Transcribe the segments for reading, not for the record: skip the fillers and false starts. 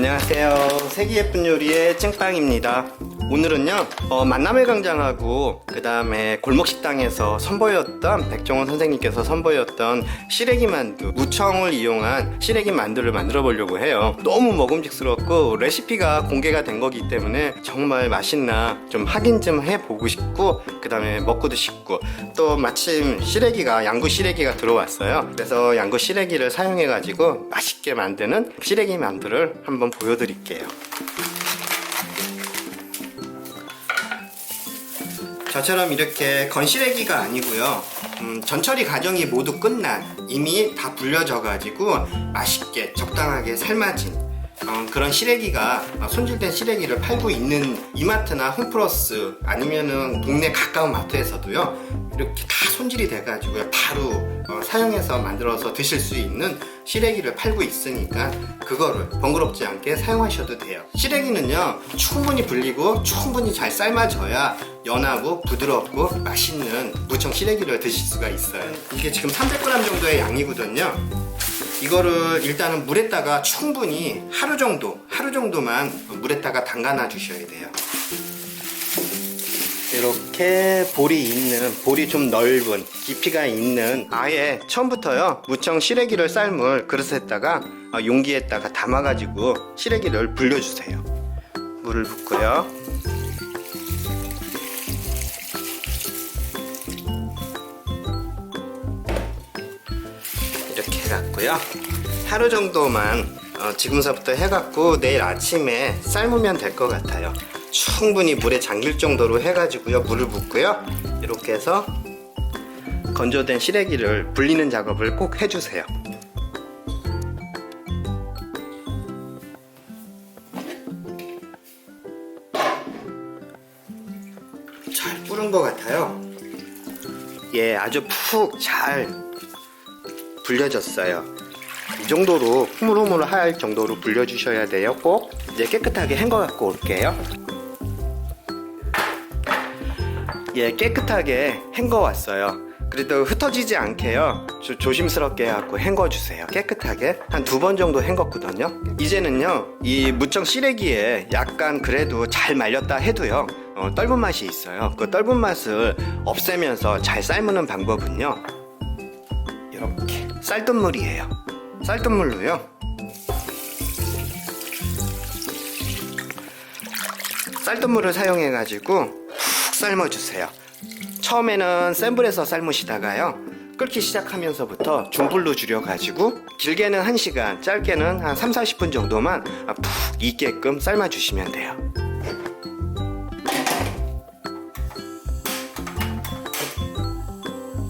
안녕하세요. 색이 예쁜 요리의 찐빵입니다. 오늘은요 만남의 광장하고 그 다음에 골목식당에서 선보였던 백종원 선생님께서 선보였던 시래기 만두, 무청을 이용한 시래기 만두를 만들어 보려고 해요. 너무 먹음직스럽고 레시피가 공개가 된 거기 때문에 정말 맛있나 좀 확인 좀 해보고 싶고, 그 다음에 먹고도 싶고, 또 마침 시래기가 양구 시래기가 들어왔어요. 그래서 양구 시래기를 사용해 가지고 맛있게 만드는 시래기 만두를 한번 보여드릴게요. 저처럼 이렇게 건시래기가 아니고요, 전처리 과정이 모두 끝난, 이미 다 불려져 가지고 맛있게 적당하게 삶아진 그런 시래기가, 손질된 시래기를 팔고 있는 이마트나 홈플러스 아니면은 동네 가까운 마트에서도요 이렇게 다 손질이 돼 가지고요 바로 사용해서 만들어서 드실 수 있는 시래기를 팔고 있으니까 그거를 번거롭지 않게 사용하셔도 돼요. 시래기는요 충분히 불리고 충분히 잘 삶아져야 연하고 부드럽고 맛있는 무청 시래기를 드실 수가 있어요. 이게 지금 300g 정도의 양이거든요. 이거를 일단은 물에다가 충분히 하루 정도만 물에다가 담가놔 주셔야 돼요. 이렇게 볼이 좀 넓은, 깊이가 있는, 아예 처음부터요 무청 시래기를 삶을 그릇에다가 용기에다가 담아가지고 시래기를 불려주세요. 물을 붓고요. 이렇게 해갖고요 하루 정도만 지금서부터 해갖고 내일 아침에 삶으면 될 것 같아요. 충분히 물에 잠길 정도로 해가지고요 물을 붓고요 이렇게 해서 건조된 시래기를 불리는 작업을 꼭 해주세요. 잘 뿌른 것 같아요. 예, 아주 푹 잘 불려졌어요. 이 정도로 흐물흐물할 정도로 불려주셔야 돼요. 꼭 이제 깨끗하게 헹궈 갖고 올게요. 예, 깨끗하게 헹궈 왔어요. 그래도 흩어지지 않게요 조심스럽게 해갖고 헹궈 주세요. 깨끗하게 한 2번 정도 헹궜거든요. 이제는요 이 무청 시래기에 약간 그래도 잘 말렸다 해도요 떫은 맛이 있어요. 그 떫은 맛을 없애면서 잘 삶는 방법은요 이렇게 쌀뜨물이에요. 쌀뜨물로요 쌀뜨물을 사용해 가지고 푹 삶아 주세요. 처음에는 센 불에서 삶으시다가요 끓기 시작하면서부터 중불로 줄여 가지고 길게는 1시간, 짧게는 한 3-40분 정도만 푹 익게끔 삶아 주시면 돼요.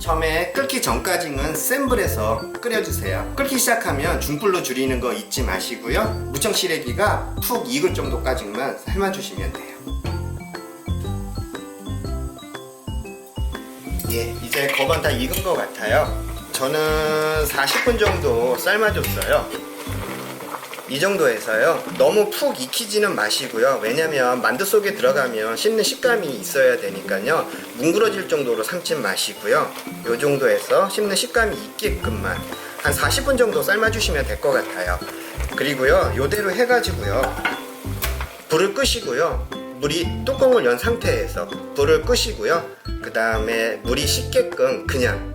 처음에 끓기 전까지는 센 불에서 끓여주세요. 끓기 시작하면 중불로 줄이는 거 잊지 마시고요 무청 시래기가 푹 익을 정도까지만 삶아주시면 돼요. 예, 이제 거반 다 익은 것 같아요. 저는 40분 정도 삶아줬어요. 이 정도에서요 너무 푹 익히지는 마시고요. 왜냐면 만두 속에 들어가면 씹는 식감이 있어야 되니까요 뭉그러질 정도로 삶지 마시고요 이 정도에서 씹는 식감이 있게끔만 한 40분 정도 삶아주시면 될 것 같아요. 그리고요 요대로 해가지고요 불을 끄시고요 물이 뚜껑을 연 상태에서 불을 끄시고요 그 다음에 물이 식게끔 그냥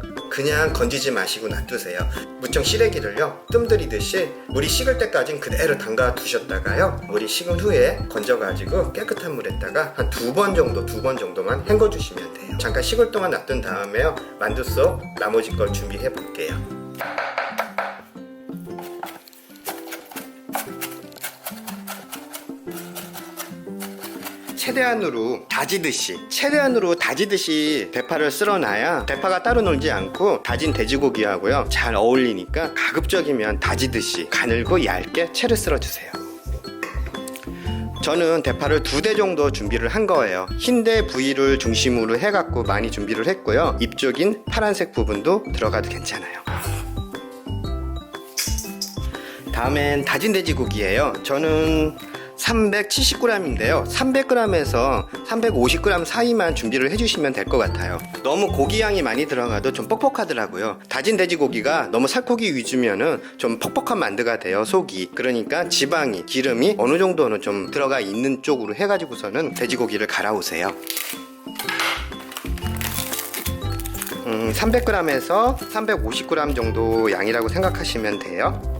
건지지 마시고 놔두세요. 무청 시래기를요 뜸들이듯이 물이 식을 때까지는 그대로 담가 두셨다가요 물이 식은 후에 건져 가지고 깨끗한 물에다가 한 2번 정도만 헹궈 주시면 돼요. 잠깐 식을 동안 놔둔 다음에요 만두 속 나머지 걸 준비해 볼게요. 최대한으로 다지듯이 대파를 쓸어놔야 대파가 따로 놀지 않고 다진 돼지고기하고요 잘 어울리니까 가급적이면 다지듯이 가늘고 얇게 채를 쓸어주세요. 저는 대파를 2대 정도 준비를 한 거예요. 흰대 부위를 중심으로 해갖고 많이 준비를 했고요 입쪽인 파란색 부분도 들어가도 괜찮아요. 다음엔 다진 돼지고기예요. 저는 370g인데요 300g에서 350g 사이만 준비를 해주시면 될 것 같아요. 너무 고기 양이 많이 들어가도 좀 뻑뻑하더라고요. 다진 돼지고기가 너무 살코기 위주면은 좀 퍽퍽한 만두가 돼요, 속이. 그러니까 지방이, 기름이 어느 정도는 좀 들어가 있는 쪽으로 해가지고서는 돼지고기를 갈아오세요. 300g에서 350g 정도 양이라고 생각하시면 돼요.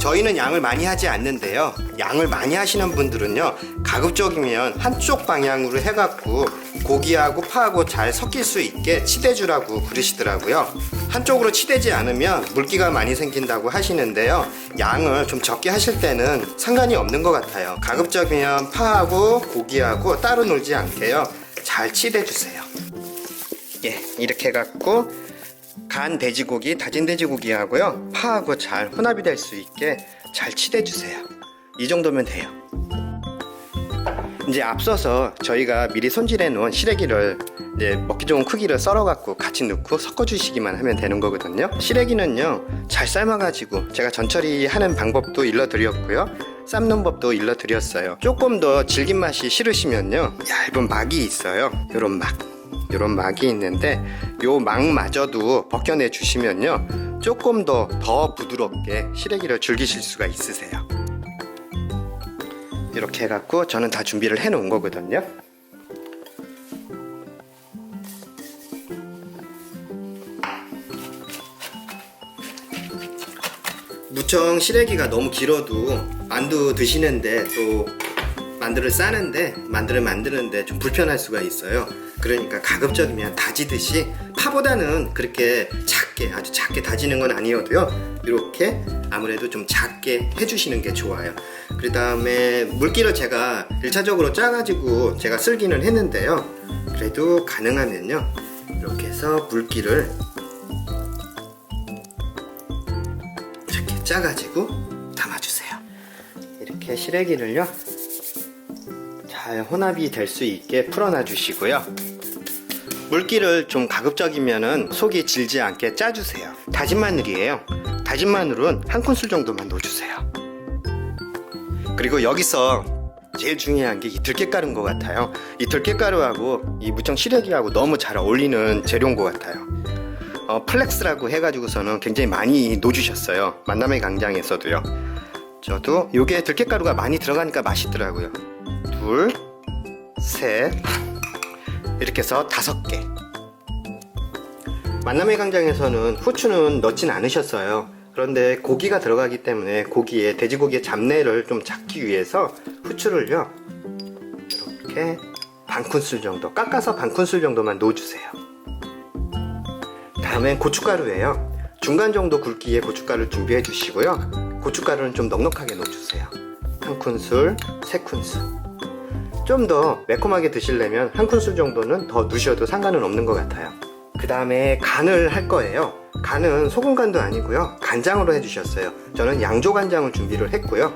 저희는 양을 많이 하지 않는데요, 양을 많이 하시는 분들은요 가급적이면 한쪽 방향으로 해갖고 고기하고 파하고 잘 섞일 수 있게 치대주라고 그러시더라고요. 한쪽으로 치대지 않으면 물기가 많이 생긴다고 하시는데요, 양을 좀 적게 하실 때는 상관이 없는 것 같아요. 가급적이면 파하고 고기하고 따로 놀지 않게요 잘 치대주세요. 예, 이렇게 해갖고 간 돼지고기, 다진 돼지고기하고요 파하고 잘 혼합이 될 수 있게 잘 치대주세요. 이 정도면 돼요. 이제 앞서서 저희가 미리 손질해 놓은 시래기를 이제 먹기 좋은 크기를 썰어 갖고 같이 넣고 섞어 주시기만 하면 되는 거거든요. 시래기는요 잘 삶아 가지고 제가 전처리 하는 방법도 일러 드렸고요, 삶는 법도 일러 드렸어요. 조금 더 질긴 맛이 싫으시면요 얇은 막이 있어요. 요런 막이 있는데 요 막마저도 벗겨내 주시면요 조금 더 부드럽게 시래기를 즐기실 수가 있으세요. 이렇게 해갖고 저는 다 준비를 해 놓은 거거든요. 무청 시래기가 너무 길어도 만두 드시는데 또 만두를 싸는데 만두를 만드는데 좀 불편할 수가 있어요. 그러니까 가급적이면 다지듯이, 파보다는 그렇게 작게, 아주 작게 다지는 건 아니어도요 이렇게 아무래도 좀 작게 해주시는 게 좋아요. 그 다음에 물기를 제가 1차적으로 짜가지고 제가 쓸기는 했는데요, 그래도 가능하면요 이렇게 해서 물기를 이렇게 짜가지고 담아주세요. 이렇게 시래기를요 잘 혼합이 될 수 있게 풀어놔 주시고요, 물기를 좀 가급적이면은 속이 질지 않게 짜주세요. 다진 마늘이에요. 다진 마늘은 한 큰술 정도만 넣어주세요. 그리고 여기서 제일 중요한 게 이 들깨가루인 것 같아요. 이 들깨가루하고 이 무청 시래기하고 너무 잘 어울리는 재료인 것 같아요. 플렉스라고 해가지고서는 굉장히 많이 넣어주셨어요. 만남의 광장에서도요. 저도 요게 들깨가루가 많이 들어가니까 맛있더라고요. 둘, 셋, 이렇게 해서 5개. 만남의 광장에서는 후추는 넣진 않으셨어요. 그런데 고기가 들어가기 때문에 고기에, 돼지고기의 잡내를 좀 잡기 위해서 후추를요 이렇게 반 큰술 정도, 깎아서 반 큰술 정도만 넣어주세요. 다음엔 고춧가루예요. 중간 정도 굵기의 고춧가루를 준비해 주시고요, 고춧가루는 좀 넉넉하게 넣어주세요. 한 큰술, 3큰술. 좀 더 매콤하게 드시려면 한 큰술 정도는 더 넣으셔도 상관은 없는 것 같아요. 그 다음에 간을 할 거예요. 간은 소금 간도 아니고요 간장으로 해주셨어요. 저는 양조 간장을 준비를 했고요,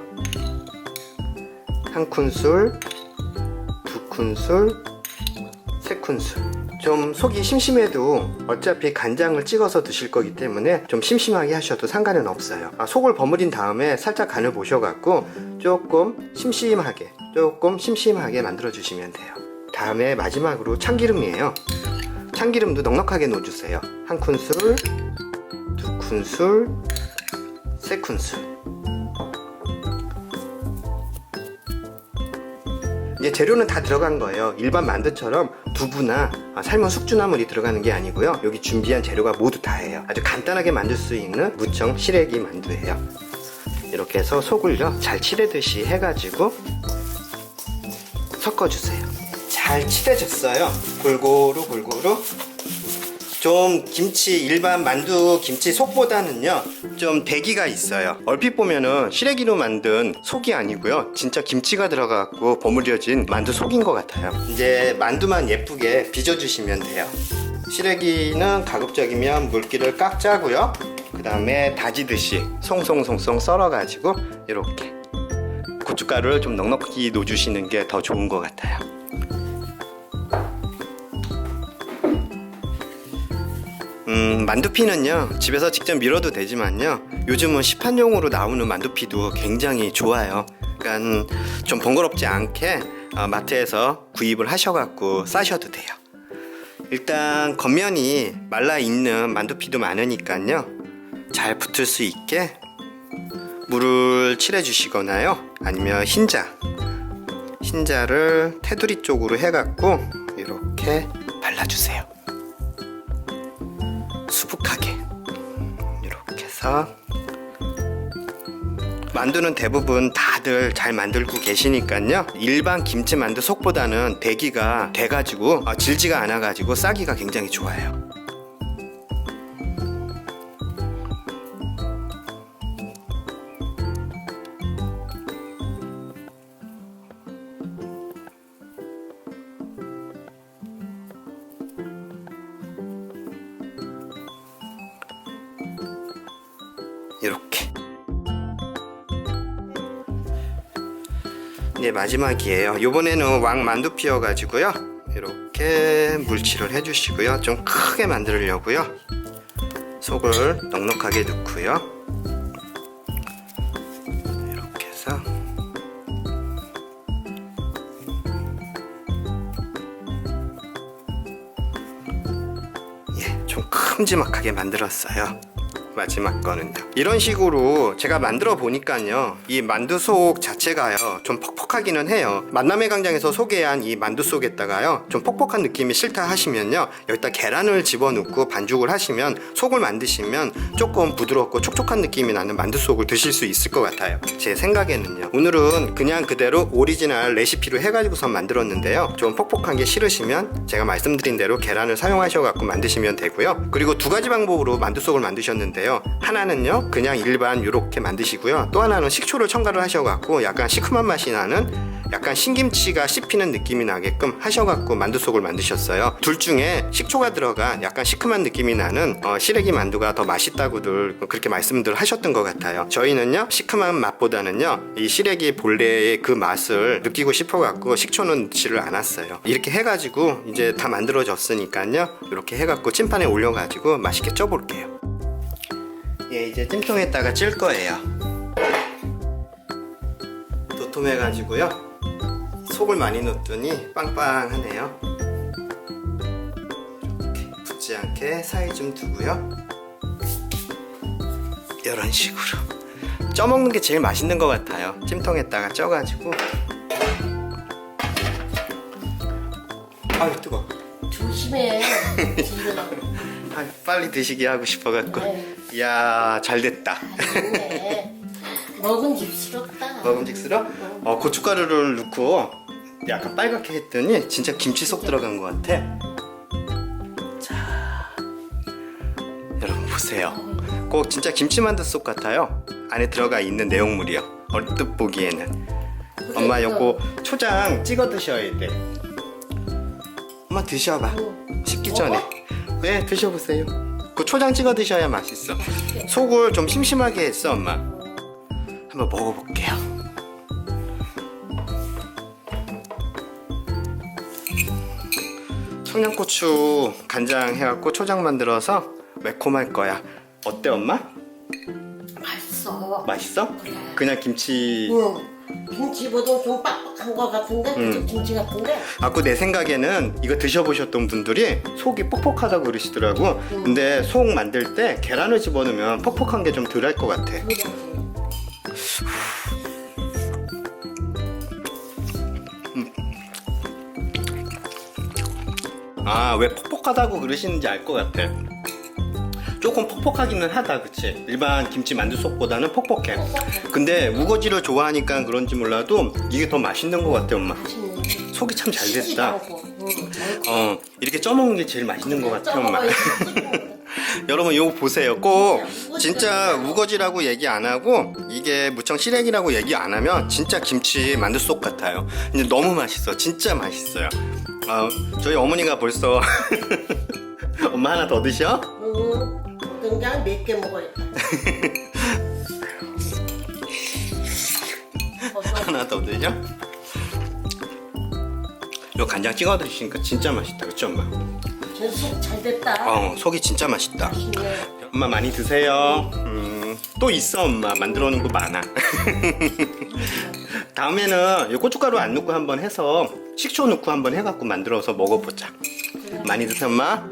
한 큰술, 2큰술, 3큰술. 좀 속이 심심해도 어차피 간장을 찍어서 드실 거기 때문에 좀 심심하게 하셔도 상관은 없어요. 속을 버무린 다음에 살짝 간을 보셔갖고 조금 심심하게 만들어 주시면 돼요. 다음에 마지막으로 참기름이에요. 참기름도 넉넉하게 넣어주세요. 한 큰술, 2큰술, 3큰술. 이제 재료는 다 들어간 거예요. 일반 만두처럼 두부나 삶은 숙주나물이 들어가는 게 아니고요, 여기 준비한 재료가 모두 다예요. 아주 간단하게 만들 수 있는 무청 시래기 만두예요. 이렇게 해서 속을요 잘 치대듯이 해가지고 섞어주세요. 잘 치대졌어요. 골고루 좀 김치, 일반 만두 김치 속보다는요 좀 대기가 있어요. 얼핏 보면은 시래기로 만든 속이 아니고요 진짜 김치가 들어가고 버무려진 만두 속인 것 같아요. 이제 만두만 예쁘게 빚어주시면 돼요. 시래기는 가급적이면 물기를 깍 짜고요, 그 다음에 다지듯이 송송송송 썰어가지고 이렇게 고춧가루를 좀 넉넉히 넣어주시는 게 더 좋은 것 같아요. 만두피는요 집에서 직접 밀어도 되지만요 요즘은 시판용으로 나오는 만두피도 굉장히 좋아요. 그러니까 좀 번거롭지 않게 마트에서 구입을 하셔갖고 싸셔도 돼요. 일단 겉면이 말라있는 만두피도 많으니까요 잘 붙을 수 있게 물을 칠해 주시거나요 아니면 흰자를 테두리 쪽으로 해갖고 이렇게 발라주세요. 수북하게 이렇게 해서 만두는 대부분 다들 잘 만들고 계시니까요 일반 김치 만두 속보다는 배기가 돼가지고 질지가 않아가지고 싸기가 굉장히 좋아요. 이렇게 이제 마지막이에요. 이번에는 왕 만두피여 가지고요 이렇게 물칠을 해주시고요 좀 크게 만들려고요 속을 넉넉하게 넣고요 이렇게 해서 좀 큼지막하게 만들었어요. 마지막 거는요 이런 식으로 제가 만들어 보니까요 이 만두 속 자체가요 좀 퍽퍽하기는 해요. 만남의 광장에서 소개한 이 만두 속에다가요 좀 퍽퍽한 느낌이 싫다 하시면요 여기다 계란을 집어넣고 반죽을 하시면 속을 만드시면 조금 부드럽고 촉촉한 느낌이 나는 만두 속을 드실 수 있을 것 같아요. 제 생각에는요. 오늘은 그냥 그대로 오리지널 레시피로 해가지고서 만들었는데요 좀 퍽퍽한 게 싫으시면 제가 말씀드린 대로 계란을 사용하셔 갖고 만드시면 되고요. 그리고 두 가지 방법으로 만두 속을 만드셨는데 하나는요 그냥 일반 이렇게 만드시고요 또 하나는 식초를 첨가를 하셔갖고 약간 시큼한 맛이 나는 약간 신김치가 씹히는 느낌이 나게끔 하셔갖고 만두 속을 만드셨어요. 둘 중에 식초가 들어간 약간 시큼한 느낌이 나는 시래기 만두가 더 맛있다고들 그렇게 말씀들 하셨던 것 같아요. 저희는요 시큼한 맛보다는요 이 시래기 본래의 그 맛을 느끼고 싶어갖고 식초는 넣지를 않았어요. 이렇게 해가지고 이제 다 만들어졌으니까요 이렇게 해갖고 찜판에 올려가지고 맛있게 쪄볼게요. 예, 이제 찜통에다가 찔 거예요. 도톰해가지고요 속을 많이 넣었더니 빵빵하네요. 이렇게 붙지 않게 사이 좀 두고요 이런 식으로 쪄먹는 게 제일 맛있는 것 같아요. 찜통에다가 쪄가지고 아유 뜨거. 조심해. 빨리 드시게 하고 싶어갖고. 네. 이야 잘됐다. 네. 먹음직스럽다. 먹음직스러? 고춧가루를 넣고 약간 빨갛게 했더니 진짜 김치 속 들어간 것 같아. 자 여러분 보세요. 꼭 진짜 김치만두 속 같아요. 안에 들어가 있는 내용물이요. 얼뜻 보기에는. 엄마 요거 초장 찍어 드셔야 돼. 엄마 드셔봐. 식기 전에. 네 드셔보세요. 그 초장 찍어 드셔야 맛있어. 속을 좀 심심하게 했어 엄마. 한번 먹어볼게요. 청양고추 간장 해갖고 초장 만들어서 매콤할 거야. 어때 엄마? 맛있어. 맛있어? 그래. 그냥 김치. 응. 김치보다 좀 빡빡한 거 같은데? 김치 같은데? 아까 내 생각에는 이거 드셔보셨던 분들이 속이 뻑뻑하다고 그러시더라고. 근데 속 만들 때 계란을 집어넣으면 퍽퍽한 게 좀 덜할 것 같아. 아, 왜 퍽퍽하다고 그러시는지 알 것 같아. 조금 퍽퍽하기는 하다, 그치? 일반 김치 만두 속보다는 퍽퍽해. 근데 우거지를 좋아하니까 그런지 몰라도 이게 더 맛있는 것 같아, 엄마. 맛있네. 속이 참 잘 됐다. 응. 이렇게 쪄먹는 게 제일 맛있는 것 같아, 엄마. 여러분 이거 보세요. 꼭 진짜 우거지라고 얘기 안 하고 이게 무청 시래기라고 얘기 안 하면 진짜 김치 만두 속 같아요. 근데 너무 맛있어. 진짜 맛있어요. 저희 어머니가 벌써 엄마 하나 더 드셔? 그냥 몇 개 먹어야겠다. 하나 더 드셔? 요 간장 찍어 드시니까 진짜 맛있다. 그쵸 엄마? 속 잘 됐다. 속이 진짜 맛있다. 맛있네. 엄마 많이 드세요. 또 있어 엄마 만들어 놓은 거 많아. 다음에는 이 고춧가루 안 넣고 한번 해서 식초 넣고 한번 해갖고 만들어서 먹어보자. 많이 드세요 엄마.